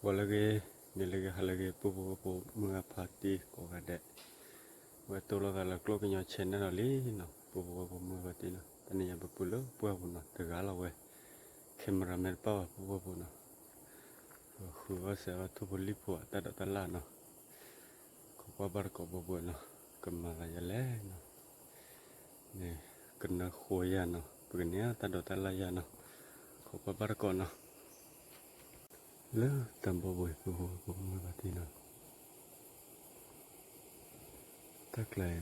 Walage nilage halage popo mga party ko kade wato la klo kinyo chenne na li no popo mga party no tani ya bepulo puapu no tegala we cameraman pa popo no huwa se wato boli pu tada tala no ko pabar ko popo no kemala ya le no ne kena khoya no begini tada tala ya no ko pabar ko no le tambo boy popo mga party no taklay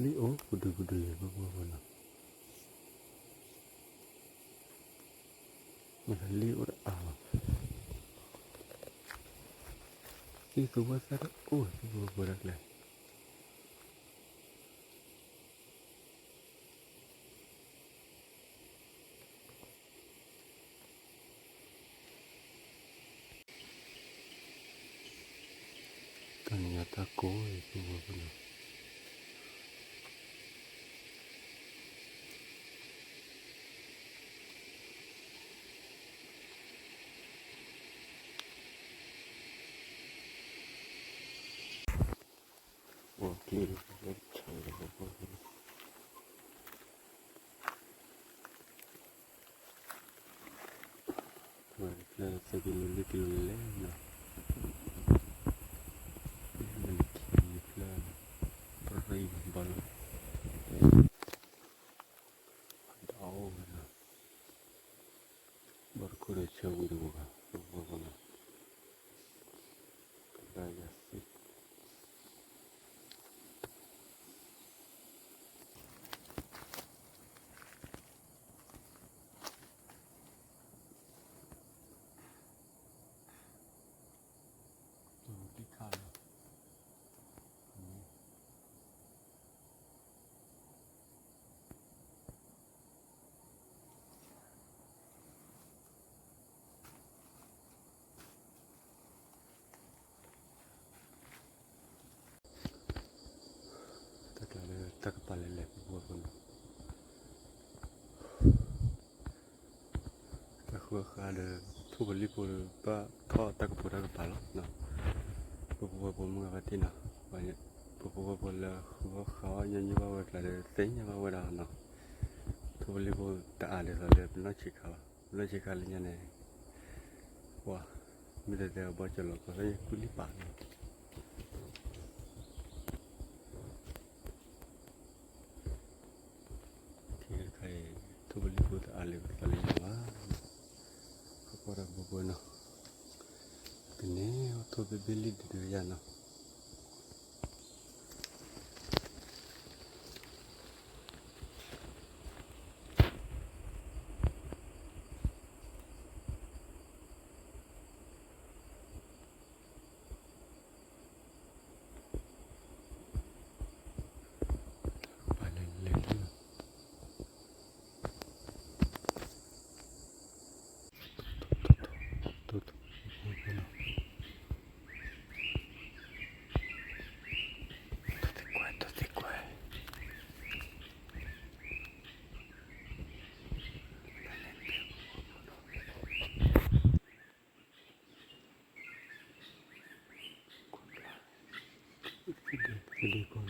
li o kudu ya popo no li o itu wasar itu berat lah ternyata itu benar wakil segini little nah perih banget tahu berkuda jauh juga kayak sih di kana tak kepala lep bukan aku ada tuh beli pun pak kau tak kepala nah beberapa mengerti nah banyak beberapa lah kau nyanyi bawa ada tanya bawa dah nah tuh beli pun tak ada soalnya belum cikal nih wah minta dia baca loh katanya kulipan kira kayak tuh beli pun tak ada soalnya wah aku orang beberapa nah ini auto beli di dia nah Gede kon.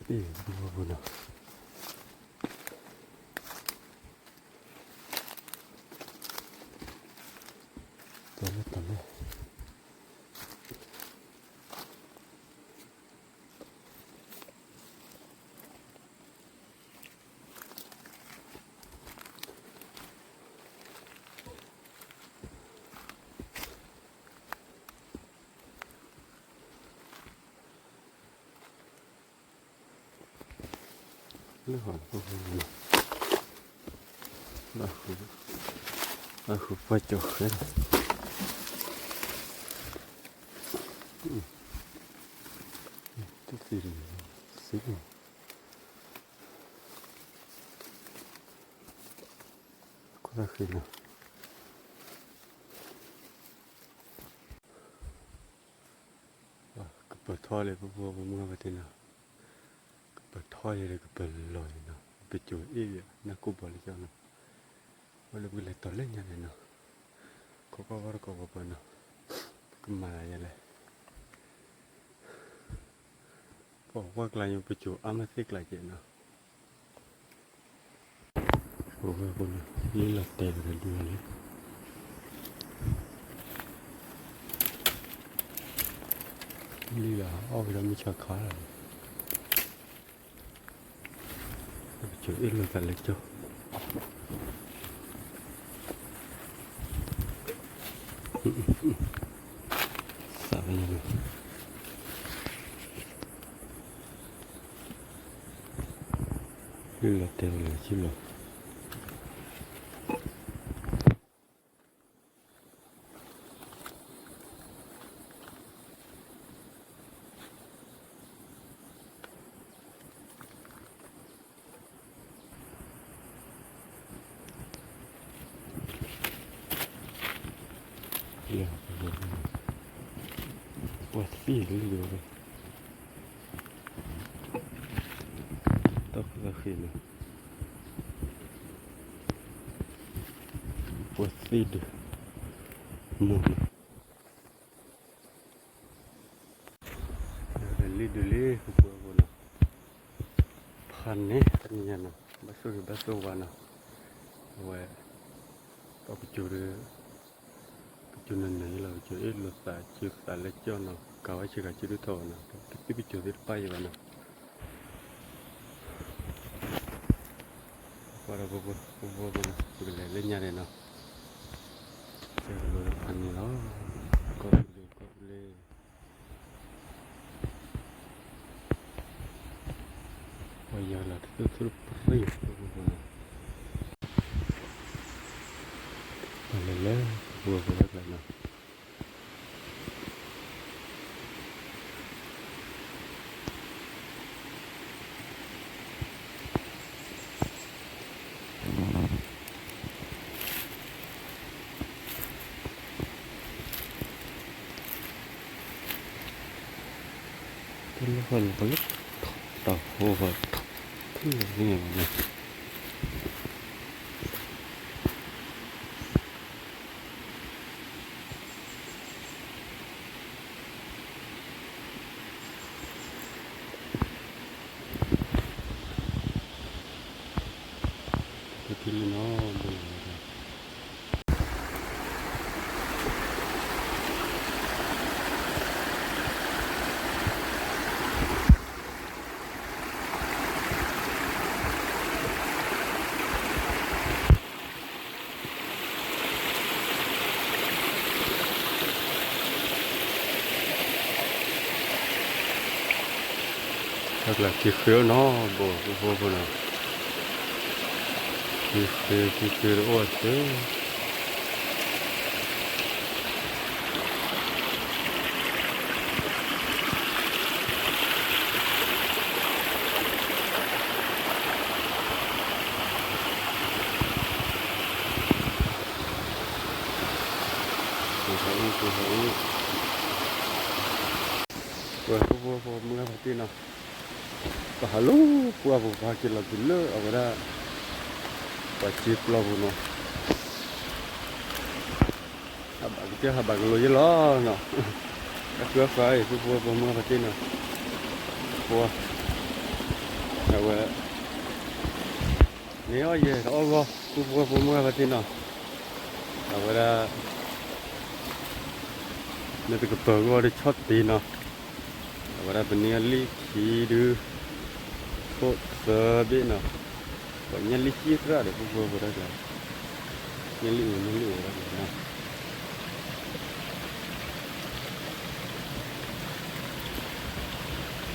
ปีบัวบุญนะตัวเล็กตัวเล็กเรื่องของพวกนี้นะเราคือไฟจกเลยทุกสิ่งก็ได้ขึ้นนะก็เปิดท่อเลยพวกมึงมาที่น่ะก็เปิดท่อเลยก็เปิดลอยเนาะไปจูดอีกนะกูบอกเลยเจ้าเนาะว่าเราเป็นอะไรต่อเล่นยังไงเนาะเขาก็ว่าเขาก็เป็นเนาะก็มาอย่างไรบอกว่ากลายยังไปจูดอามาซิกหลายเจเนาะโอ้โหคนนี่หลับเต็มเลยดูนี่นี่ล่ะเอาไปแล้วมีชาขาเลยไปจูดอีกเลยกันเลยเจ้าสาบยังไงนี่หลับเต็มเลยชิลล์เลี้ยงวัดฟีเรื่อยๆเลยต้องก็ขึ้นวัดฟีดมุมดูเลยคือพวกมันพันนี่ตันยันนะบัสวานะเว้ยก็ไปจูนั่นนี่เราจูเอ็ดรถตาจูตาเล็กจ้านะกาวชื่อกับจูดูทอนะที่ไปจูที่ไปวะนะว่าเราพวกนะเป็นอะไรเล่นยังไงเนาะเจอรถพันนี่เนาะก็เลยว่ายาละทุกไปอะไรเลยบัวก็ได้แล้วนะทุกคนก็ลุกต่อหัวทุกอย่างนี่มันเนี่ยที่นี่เนาะบัวถ้าเกิดที่เขียวเนาะบัวนะที่เขียวโอ้เจ้บัวเมื่อพักที่เนาะก็ฮัลโหลบัวพักที่เรากินเลยเอาไปได้ปัจจิบเราบุญเนาะhabang lo yelo no ka tua fai pu pu pu ma pati no pu เอาไว้เนี่ยเยอะเอาก็ผมว่าแบบนี้เนาะเอาไว้ละเนี่ยตัวเปิดก็ได้ช็อตตีเนาะเอาไว้ละเป็นเนี่ยลิขิตดูโคตรเสือบีเนาะวันนี้ลิขิตระดับพวกเราได้กันเนี่ยลิอูได้กันนะ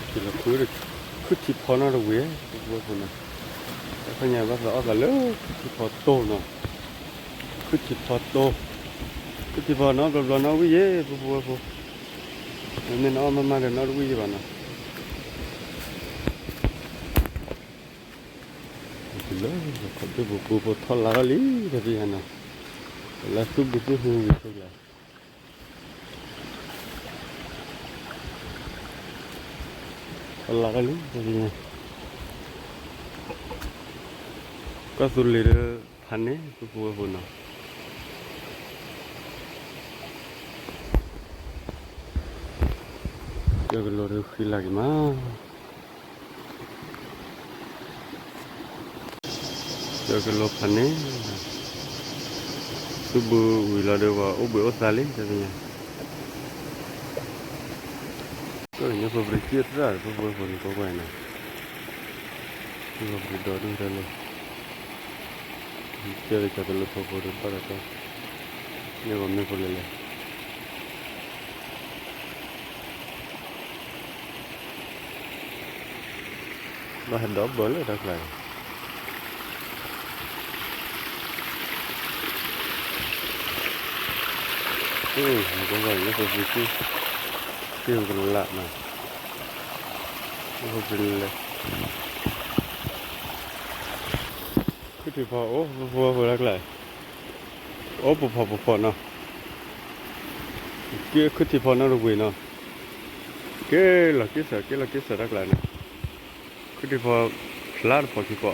ที่เราคือที่พอน่าเราเว้ยพวกคนนะพญาว่าเราเอากันเลยที่พอโตเนาะคือที่พอโตคือที่พอเนาะเราเนาะวิ่งเย่พวกเนี่ยเนาะมาเดี๋ยวเนาะวิ่งบ้านเนาะเลยเขาจะบุกทอดลาลีแต่ที่นั่นเนาะแล้วซุบบุกหูวิสุเลยทอดลาลีแต่ที่นั่นก็สุดเลยพันเนี่ยพวกคนเนาะเดี๋ยวก็รอดูฟิลล์กี่มาเดี๋ยวก็รอพันเนี่ยซุบวิลาเดี๋ยวว่าอุบอุสาลีแต่ที่นั่นก็เนี่ยพวกบริษัทร้านพวกคนก็ไปนะพวกบริษัทดูได้เลยเจอจะเป็นลูกพวกบริษัทก็เนี่ยก็ไม่พอเลยบ้านดอกบอลเลยรักเลยมันก็ว่าอย่างนี้พวกบริษัทที่มันเป็นหลักนะพวกเป็นเลยคือที่พอโอ้พวกรักเลยโอ้พอเนาะเกี่ยคือที่พอน่ารู้เนาะเกี่ยหลักที่สุดรักเลยนะคือที่พอพลาดพอที่พอ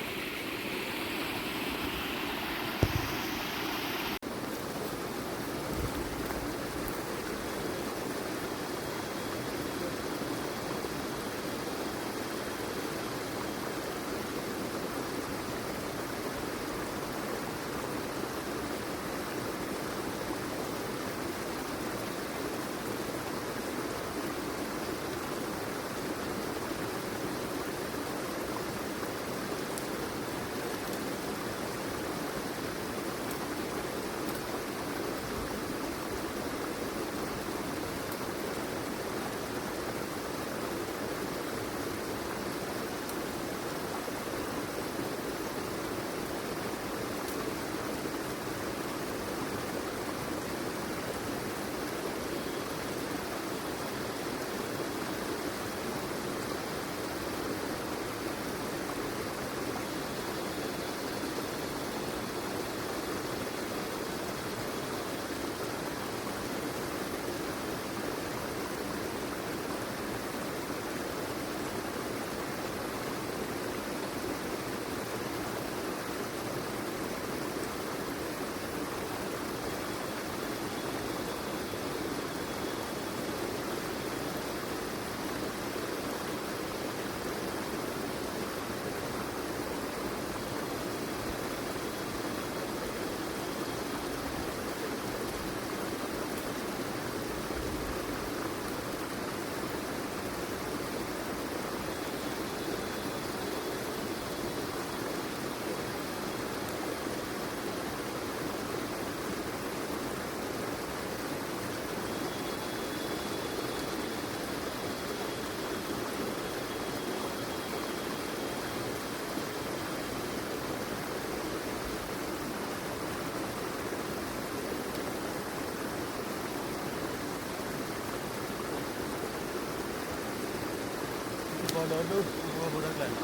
พอเราดูพวกรักเลยนะ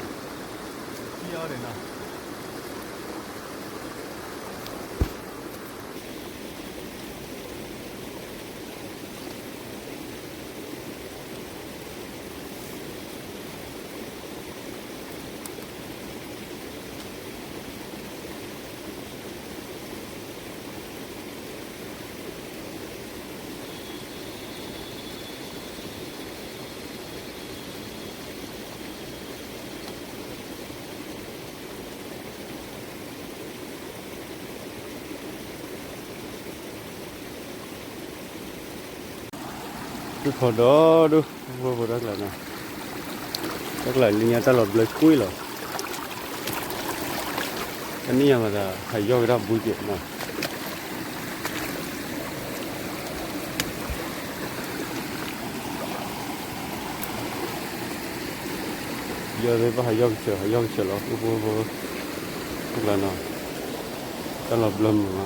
ที่เอาเลยนะ cứ phò đó đu vô vô rất là nè rất là liên ta lọt lời cuối rồi cái này mà là phải do cái đó vui chuyện mà giờ đây phải do chờ nó vô vô rất là nè ta lọt lầm mà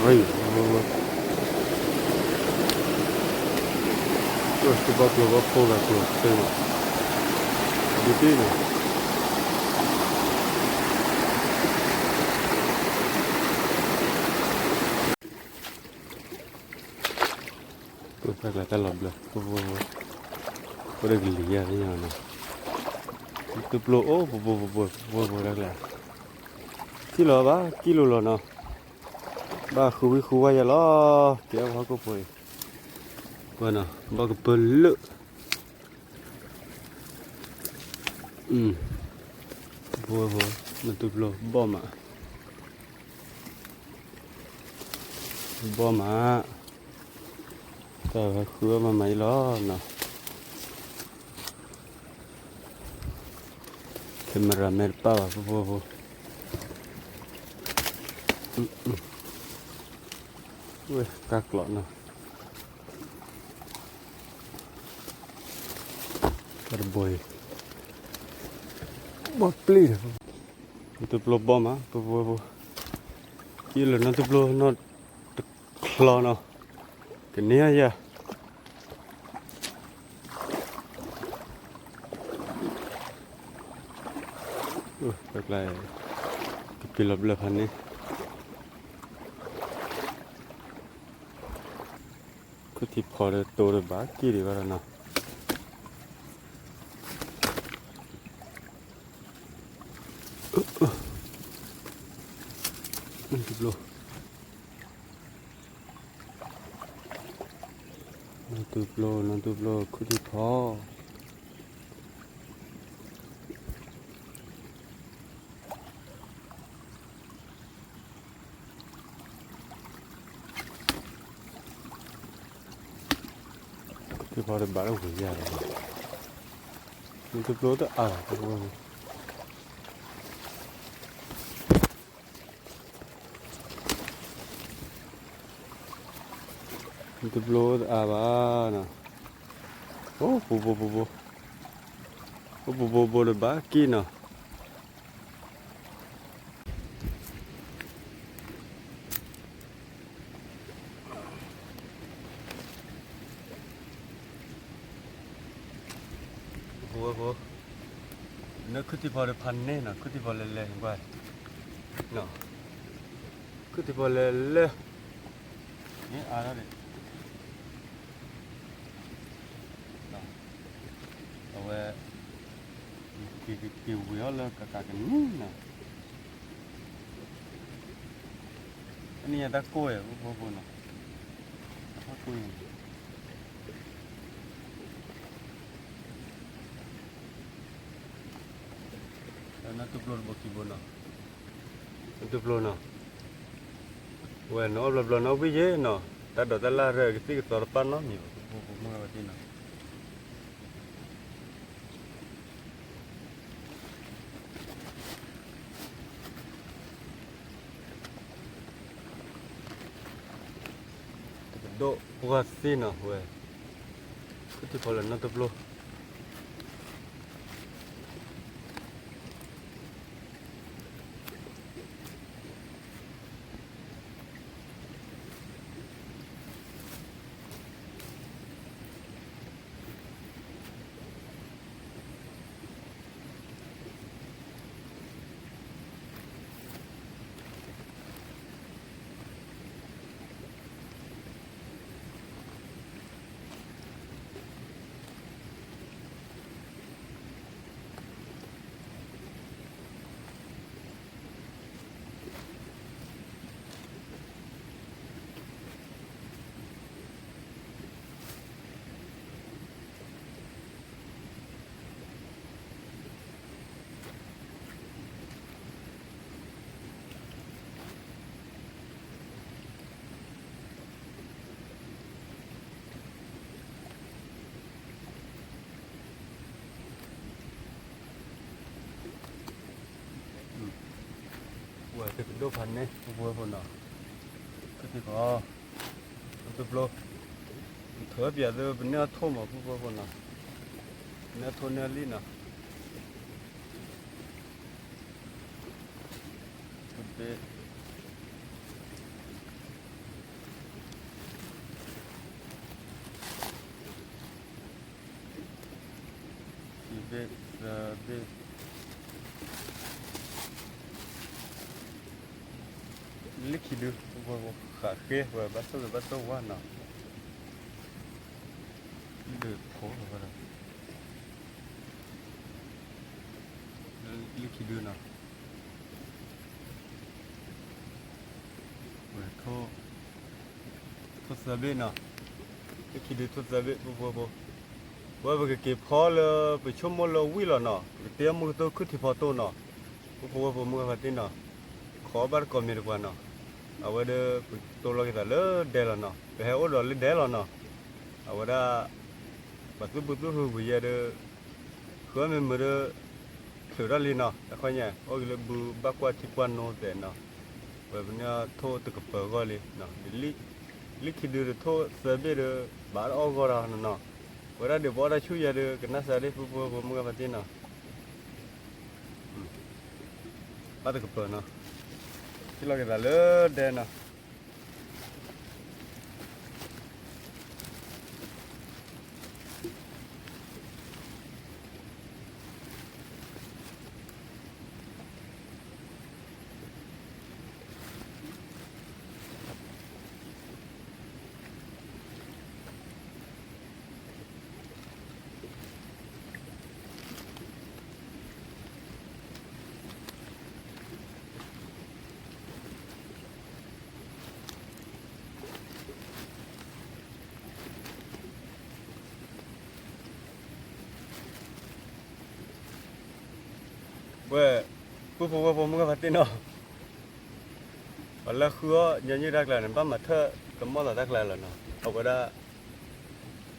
Ой, просто баклава полная цена. Действительно. Tôi phải là ta lọt được, có được lý à thế nào nào. Tôi lộ vô đây là. Kilo ba, kilo lò nào. Ba khu qua giờ lo kéo hóa có phải vậy nè ba cái bự lự vô nó tụt lô bom mà tao khứa mà mấy lo nè camera mer pa vô ui các lọ nào cái bồi bọt pli tụt lô bom á vô kia là nó tụt lô nó lọ nào cái này ya rất là cái pin lập hành này cứ thì phò được tổ được bá kia đi vào đó nào nó tụt lô cứ thì phò thì phò được bá đâu phải ra rồi nó tụt lô tới Itu blow apa na? Oh, bo le baki na. Bo. Nó cứ thì vào đượcพัน nè, nó cứ thì vào lẹ vậy. Nó. Cứ thì vào lẹ. Nè, à đó đấy. Rồi cái kiểu vừa là cả cái nè anh này đã coi à vô nè đã coi nó tụt lùn bọc kì nè tụt lùn nè vậy nó bị gì nè ta đổ ta la rồi cái tọt pan nó nhiều mua cái gì nè độ quạt xin à vậy cứ thì phải là nó tập luôn ดูพันนี่บัวคนน่ะก็ที่ก็ตัวโปรเถอะเบียดเลยเป็นเนื้อทุ่มอ่ะบัวคนน่ะเนื้อทุ่มเนื้อลิ้นน่ะตัวเป๊ะอีเป๊ะเป๊ะลิขิตดูบัวขาเกะบัวบัสโตว่าน่ะเดือดโผล่มาแล้วลิขิตดูน่ะเว้ยโทษซาเบน่ะลิขิตดูโทษซาเบบัวว่าไปเก็บพอเลยไปชมมลวิลน่ะเตรียมมือตัวขึ้นที่พอตัวน่ะบัวมือพัดน่ะขอบาร์ก็มีดีกว่าน่ะเอาไว้เด้อตัวเราkita le delน่ะไปให้โอ้ดอลเดลน่ะเอาไว้ได้บัดบุหูยาเด้อคือมันมือเด้อคือเราลีน่ะแต่ค่อยเนี่ยโอ้ยเลยบุบักว่าที่กวนโน่แต่น่ะแบบเนี้ยโทษตะกับเปิดก็เลยน่ะลิคิดดูโทษเสบียเด้อบาร์ออกก็แล้วน่ะเวลาเดี๋ยวบ่ได้ช่วยยาเด้อกันน่าจะได้ผู้มึงกับที่น่ะบาร์ตะกับเปิดน่ะที่เราkita le delน่ะเว้ยผู้มึงกับที่น่ะแล้วคือยันยี่รักแล้วนั่นป้ามาเถอะก็มอละรักแล้วเนาะเอาก็ได้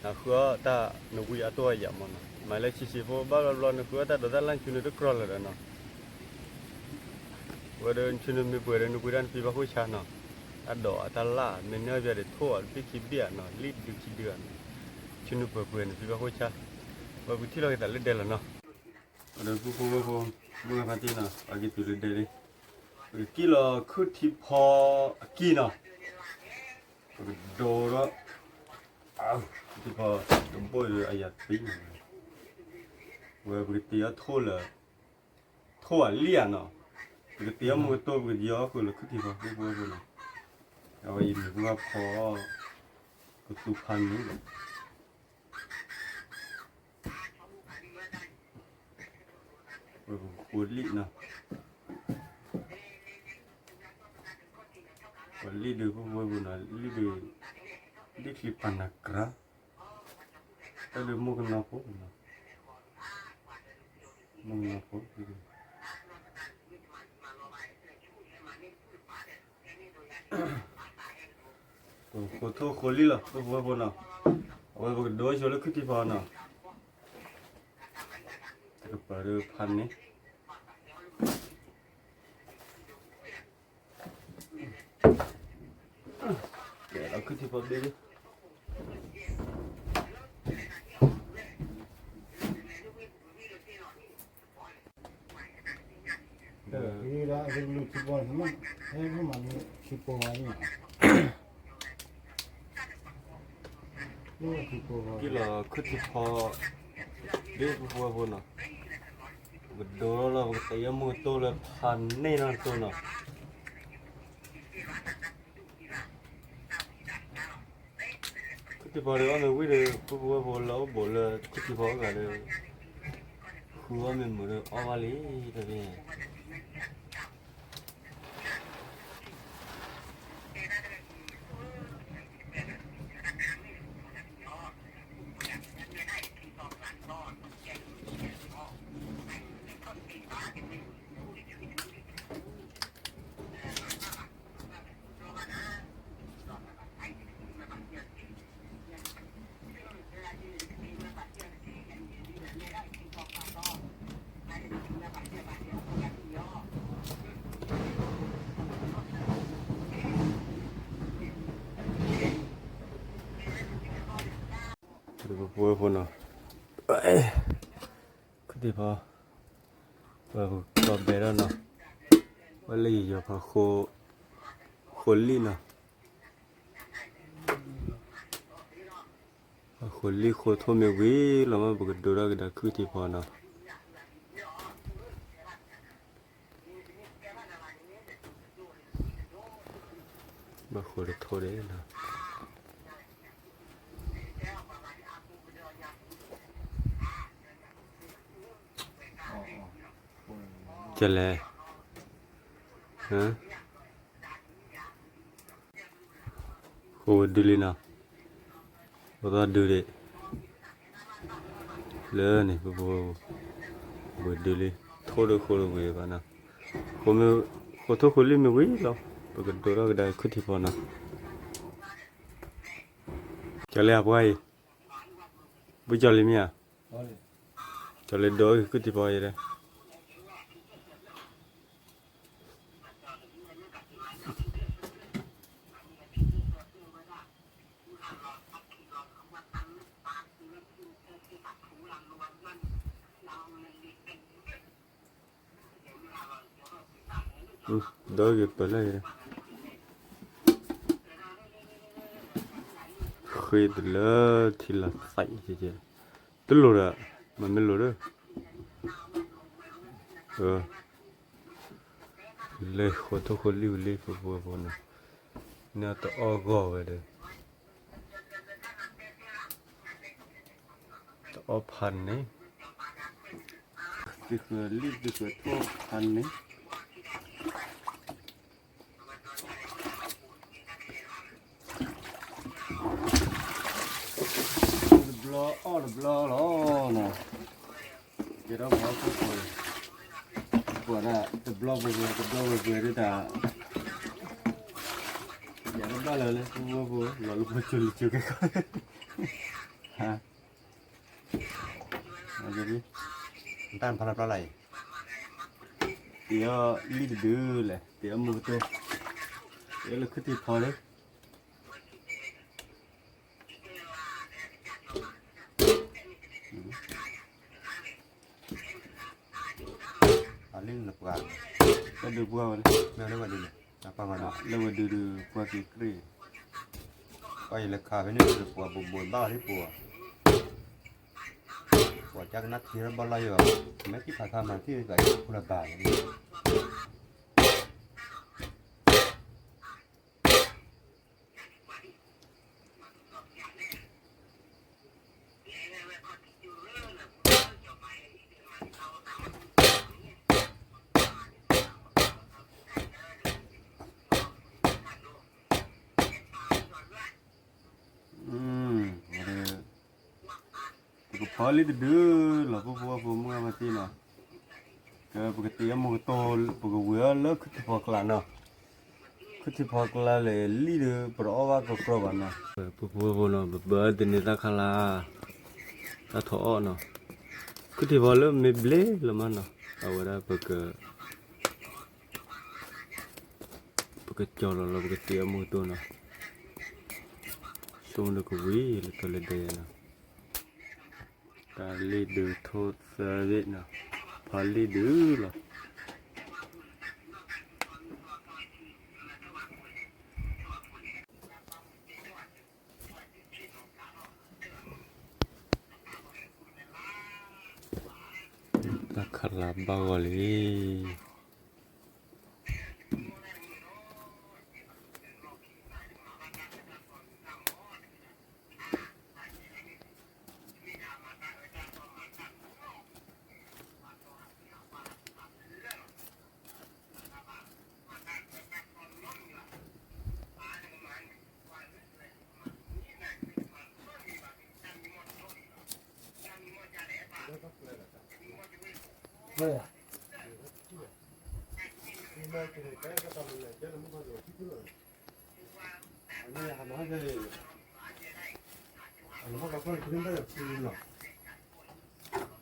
นะคือตาหนูกุยตัวอย่างมันมาเลยชิพบ้าเราเนี่ยคือตาโดดลังชุนตัวครอลเลยเนาะว่าเดินชุนมีเปิดหนูกุยดันปีบ้าคุยชาเนาะอัดดอกตาล่าเนื้อเบียดทั่วปีขี้เบียเนาะลิดดูขี้เดือนชุนเปิดปีบ้าคุยชาว่าที่เราแต่เล่นเดลเนาะเดี๋ยวผู้มึงกับที่น่ะอากิตุเล่นเดลิกี่ละคือที่พอกี่น่ะโดละอ้าวที่พอต้องบ่อยอายัดปิ้งเว้ยปกติอะโทษเลี้ยนเนาะปกติอะมือโตปกติอะคือละคือที่พอบ่อยเนาะเอาไว้ดูว่าพอก็ตุพันนี่เว้ยปวดลิ้นน่ะlidu pun lidu diklipan nakra ada mungkin apa gitu foto kholi lah apa na awal bagi dua soal ketipan na kepada pan niเราขึ้นที่พอดีดินี่ละเรื่องลูกที่บอลมันให้มันที่ปวดนี่ลูกที่ปวด กี่เราขึ้นที่พอดีพอนะบัดโดนเราบัดแต่ยังมือโตเลยพันนี่นั่นตัวน่ะที่พอเราเนี่ยวิ่งเลยพอเราบอกเลยที่พอกันเลยคือว่ามันเหมือนเอามาเลยแต่เนี่ย บัวพนเอ้ยคือที่พอว่าก็เบรเนาะว่าเลยอยู่พอโคลี่เนาะโคลี่โคโทเมวีแล้วมันบอกดูแล้วก็คือที่พอเนาะบางคนโทษได้นะจะเลยฮะโคดูลีนะว่าดูเลยเลยนี่บัวดูลีโทษเลยโคเลยเว้ยบ้านะโคโทโคลีไม่เว้ยหรอบอกดูแล้วก็คือที่พอเนาะจะเลยอะไรบุจลิมีอ่ะจะเลยดูคือที่พอยังไงดูกี่ปีเลยเคยดูเลยที่ละใส่เฉยๆตัวรู้ละมันไม่รู้เลยเลยโคตรคนลิ้วเลยบัวนะเนี่ยตัวอ้อก้าวเลยตัวอ้อพันนี่ที่คือลิ้วที่คือตัวพันนี่บล้ออ้อบล้อล้อนะเดี๋ยวเราพอสักคนปวดอ่ะตัวบล้อบัวด้วยแต่อย่าล้มบ้าเลยบัวหล่อลูกจุลจุกกันฮะอะไรดิต้านพลังอะไรเดี๋ยวลิ้นดื้อเลยเดี๋ยวมือตัวเดี๋ยวเราขึ้นที่พอเลยAlin na pagก็ดูบัวเลย meron naman din napangano แล้วมาดูบัวกี่กรี ay lekha bene po bubon ba ri po po jak na thira bala yo me ki pha ma ti ga pura ba niก็พอลิดดื้อหรอบัวผมมาที่เนาะก็ปกติมันก็โตปกติเวลเลิกขึ้นพอกลาเนาะขึ้นพอกลาเลยลิดปลอว่าก็กรอบเนาะบัวเนาะเบิร์ดนี่ตาคลาตาท้อเนาะขึ้นพอเริ่มไม่เบลแล้วมันเนาะเอาไว้ได้ปกติจอเราปกติมันตัวเนาะส่งเลยก็วิ่งเลยตัวเลยเดียนะการลีดูโทษเซอร์วิสนะพอลีดูหรอตะขลับบางเลย Vaya.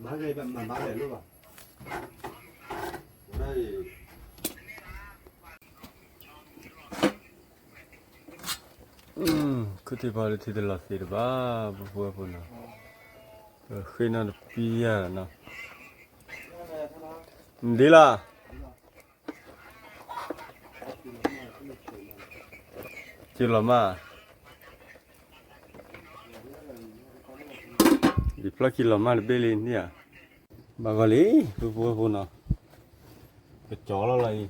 ma ge ba ma le lu ba đây คือที่บาลีที่ตลาดสิบ้าบัวพุ่นนะ khi nào được bia nó đi là chưa làm mà đi plug kia làm mà để bê lên đi à bà gọi lý vô nó cái chó nó lại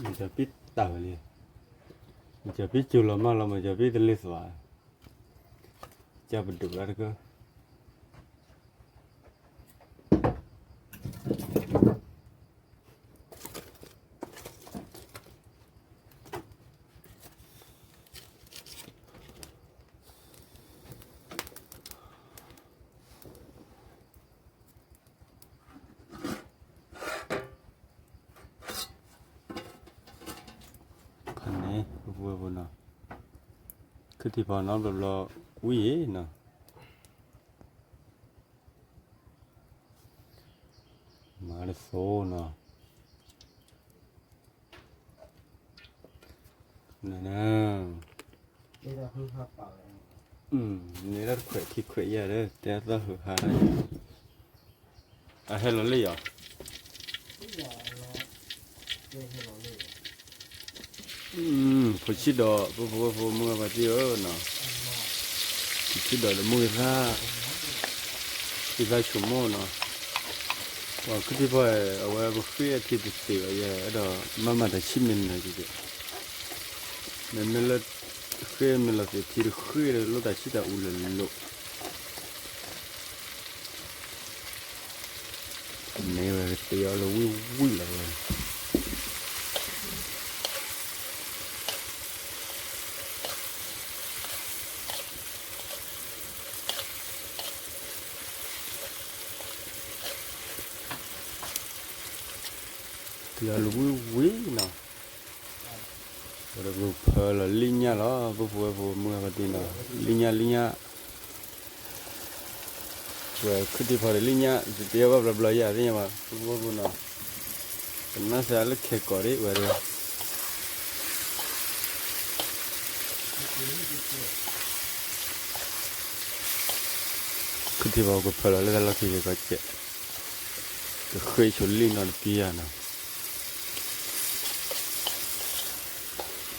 mìnhจะปิดตาเลยมันจะปิดจุลมาเรามันจะปิดทะเลสวาจะไปดูอะไรก็คันนี้วัวบนเนาะคือที่พอน้องรอวิ่งเนาะมาเลยโซเนาะนั่นนะ นี่เราคือข้าวเปล่า นี่เราเขยคิดเขยเยอะเลยแต่เราหือหาได้อ่ะให้เราเลยเหรอ ที่อยากเราเจอให้เราเลย ผู้ชิดอผู้มือมาที่เนาะผู้ชิดอเลยมือซ่าที่ได้ชั่วโมงเนาะว่าคือที่พ่อเอาไว้บุฟเฟ่ที่ติดเสียเยอะเด้อมาแต่ชิมมันนะจีมันละเฟ่มันละที่ที่เฟ่เลยรู้แต่ชิดาอุลโลนี่เว้ยเตียวเลยวิ่งเลย thì là quý nào rồi vừa là linya đó vừa mưa vào tin nào linya rồi cứ đi vào linya thì tiêu vào bla ya thế mà vừa nào nó sẽ là khét cỏ đấy vậy rồi cứ đi vào cái phở là cái gì cái chết cái khơi chỗ linh nó bia nào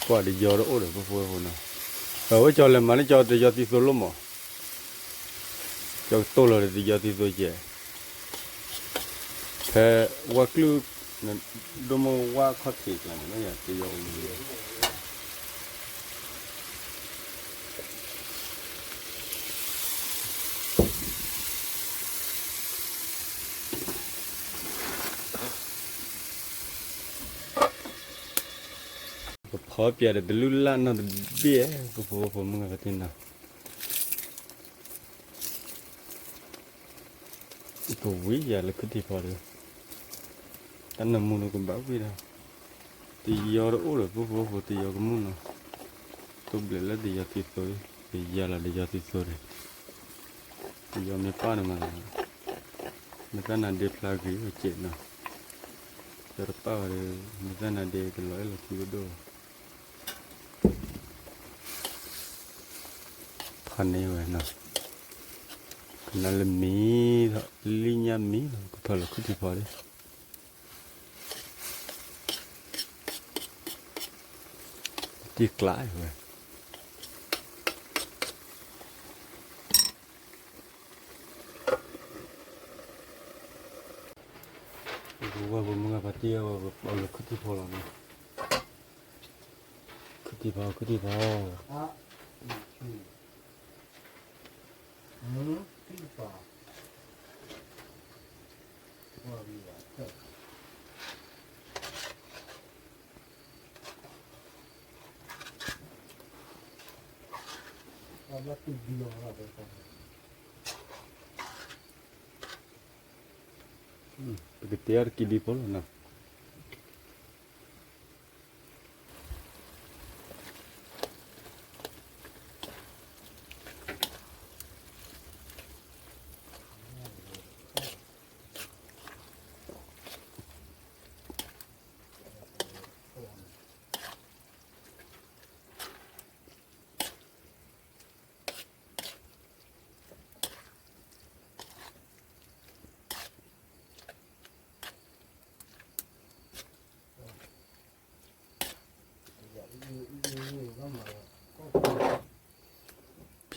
qua đi giờ đó ổn được vui hơn nào ở cho lên mà nó cho thì giờ thì số lắm mà cho tôi là thì giờ thì tôi dễ thế qua cứ đôi mô qua khó thì là nó giờ thì giờ khó bịa để lú lan nó bịa củaมึงcái tin nào cái quý giờ là cứ thì vào được anh làm mua nó cũng bảo gì đâu thì giờ đó rồi của thì giờ cũng mua nó tôi biết là thì giờ thì tôi thì giờ là giờ thì tôi rồi thì giờ mấy pa này mà người ta làm đẹp là cái chuyện nào giờ pa rồi người ta làm đẹp cái loại là cái đồ phần này vậy nè nó là mì thôi linya mì thôi là cứ thì vào đi tiếc lại rồi qua vừa mua cái tiêu bao giờ cứ thì vào là nè cứ thì vàoที่เปล่าว่าดีอ่ะเอาละติดเดียวเราไปกัน cái tiêu kia đi phố là nè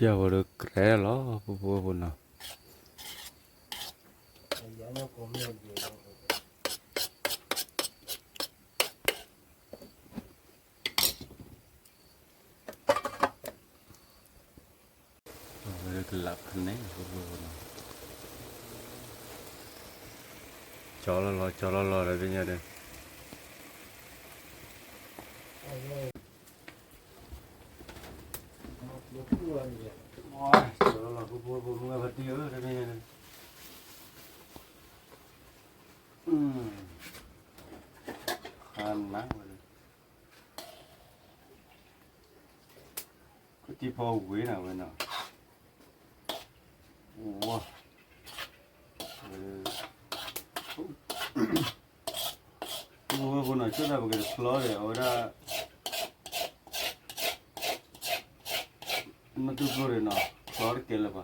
tia vào được rẻ ló bố bố bố nào giá nó có mấy gì đâu rồi cái lạp khăn đấy bố bố nào cho lo rồi bây giờ đây cho lo bố mua vật tiêu rồi bây giờ đây khăn nắng rồi có tí phô quý nào bên nào wow bố nói chút là một cái slow để ở đó nó cứ vô rồi nó khó để kêu là bà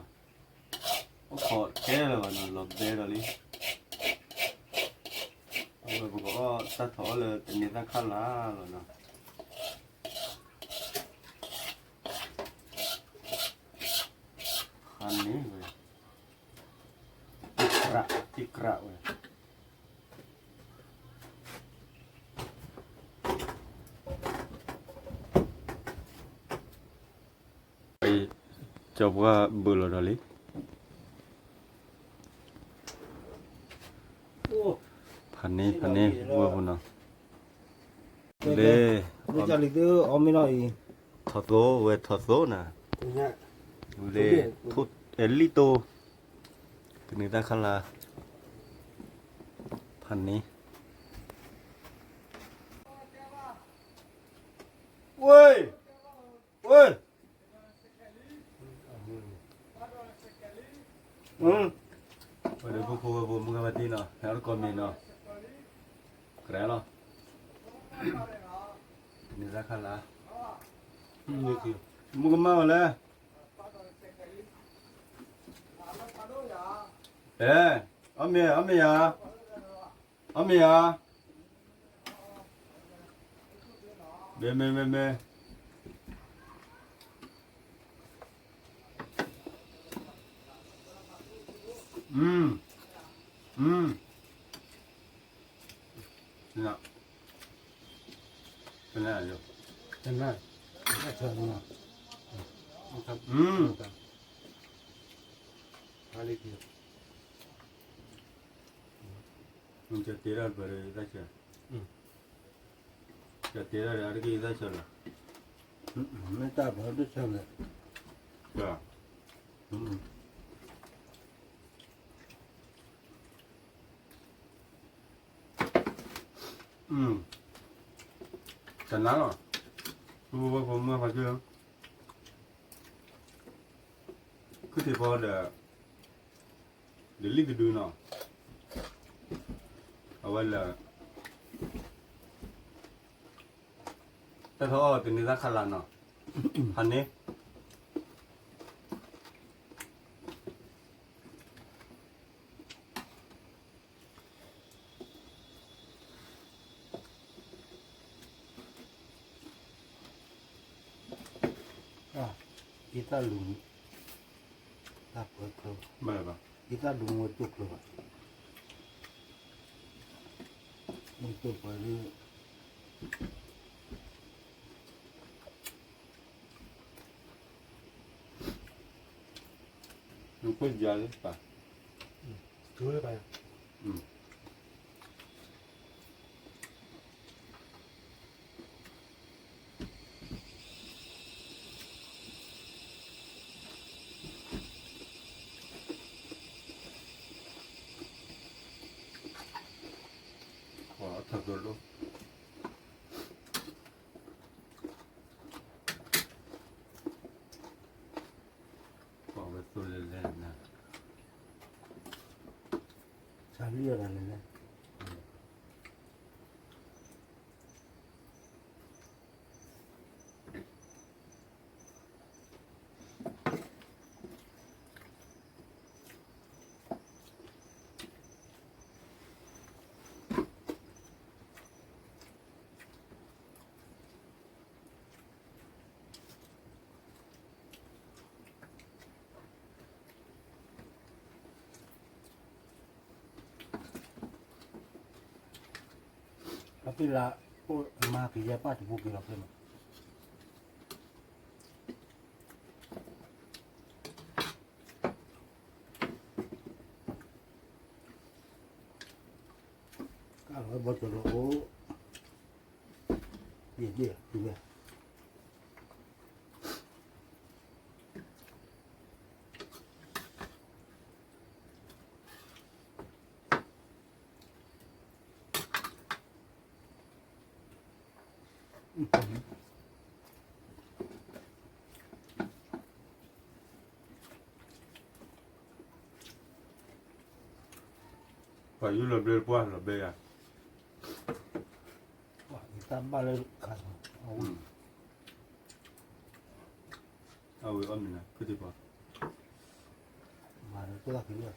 khó kêu là bà nó lọt đê rồi đi rồi bố có ta thỏ là tình người ta khá lá rồi nó khăn ní rồi tikra rồi coba bulu dali pani gua punya le nó cho lịch tư ông mới nói thoto we thoto na nhá le thut elito ini tak kalah pani woi woi Pada buku mengawati no, harus komen no, keren lo. Ini zakal lah. Ini tu. Muka mau lah. Ami ya. Be. Nah. Benar jo. Benar. Benar. Kali dia. Untuk tiada berita saja. Tiada ada kita saja. Minta baru saja. Ya. Kenal lo. Bố mua phải chưa? Cứ thì bao để lịch đưa nó. Awal là ta thôi từ nơi ra khăn là nó. Hắn ấy. Kita lung tak apa Berapa? kita lung untuk loh untuk baru Lupa jalan pak. dua apa ya Thật rồi luôn. Bỏ cái tôi lên nè. cari orang lain pila po ma ki ya pa tu ki la pena kalau botol o dia juga Phải như là bê qua là bê à. wah kita balik kan oh Ôi ôm mình nè, cứ đi qua. mà itu lagi dia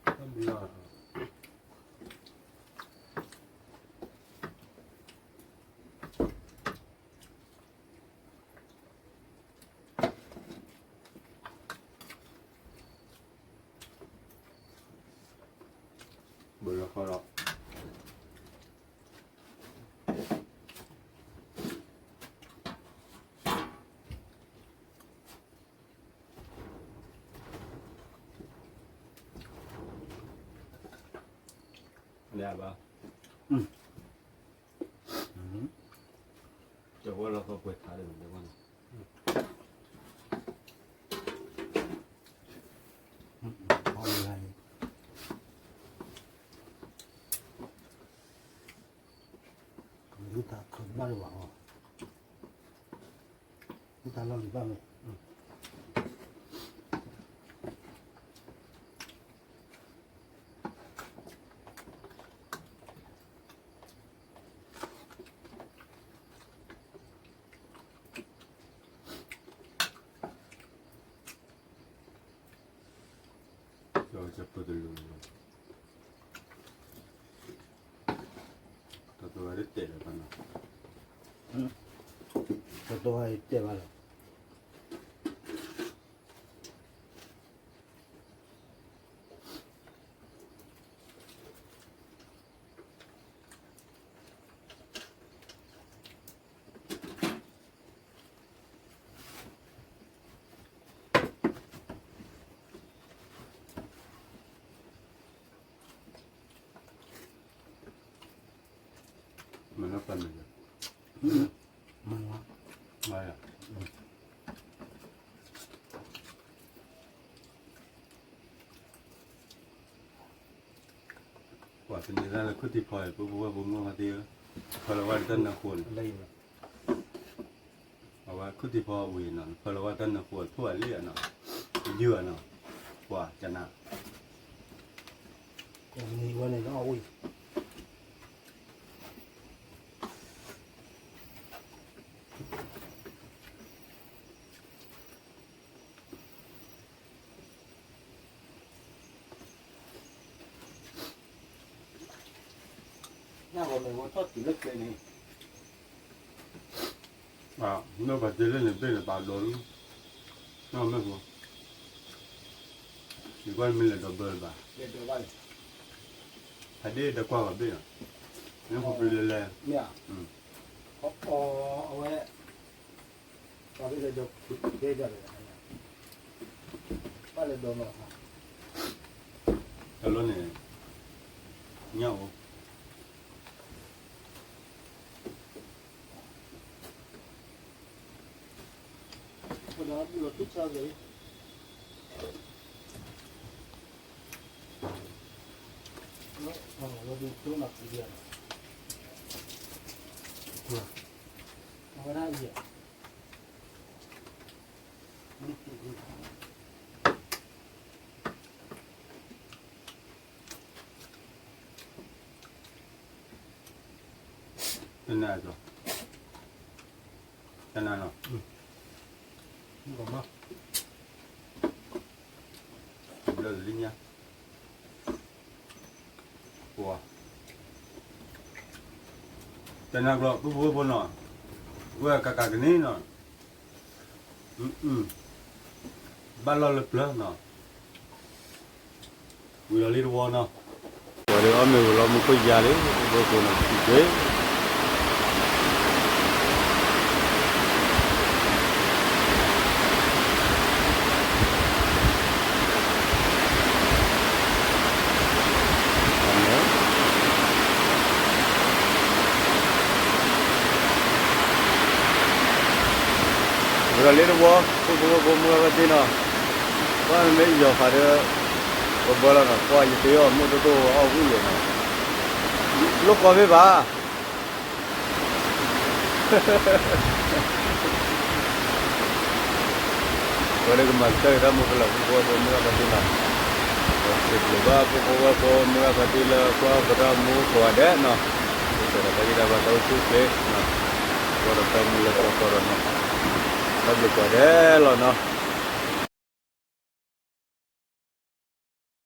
Ôm đi rồi. Bữa là khó lắm. Đẹp à? 저거 넣어서 왜 다 되는데 건. oh ya kita kembali wah kita lalu banget 저 잡고들로. 또 어릴 때를 봤나? Satu hari itu malam. Mana pandai? Mana? Maya. Wah, sebenarnya aku tipe apa buat bunga hati. Kalau ada nak pun, Lain. awak aku tipe win nak. Kalau ada nak pun, tu alia nak, jua nak. Wah, cina. Kau ni mana nak awui? Nah, kalau mau tot tilek ni. À, nó phải chơi lên bên là bà đốn, nó mới có. Chỉ quan mình là đồ bơ bà. Dia tu balik. Tadi ada kuah apa ya? Ini aku beli lele. Ya. Hmm. Awak. Tapi dia jauh beda dia. Balik dono. Kalau ni, nyau. Kenapa lu tu cakap? Lebih tu nak dia. Wah. Apa lagi? Kenal tu. Kenal no. Enggak mah. Beli linya. Wah. Kenal kalau tu buat pun no. Gue kakak gini no. Balol lebih no. Gue lihat warna. Kalau kami kalau mau kerja ni, bukan nak kerja. Kalau lihat bukan muka tina. Kan meja ada berbola nak. Kau aje tu, mu tu aku je nak. Lu kau beba. Kalau kemana kita mu kalau buat muka tina. Sebab kau muka tina kau berdamu kau ada nak. Kita dah tahu tu nak. Kalau kamu lepas korang nak. Tapi kau ada lah nak.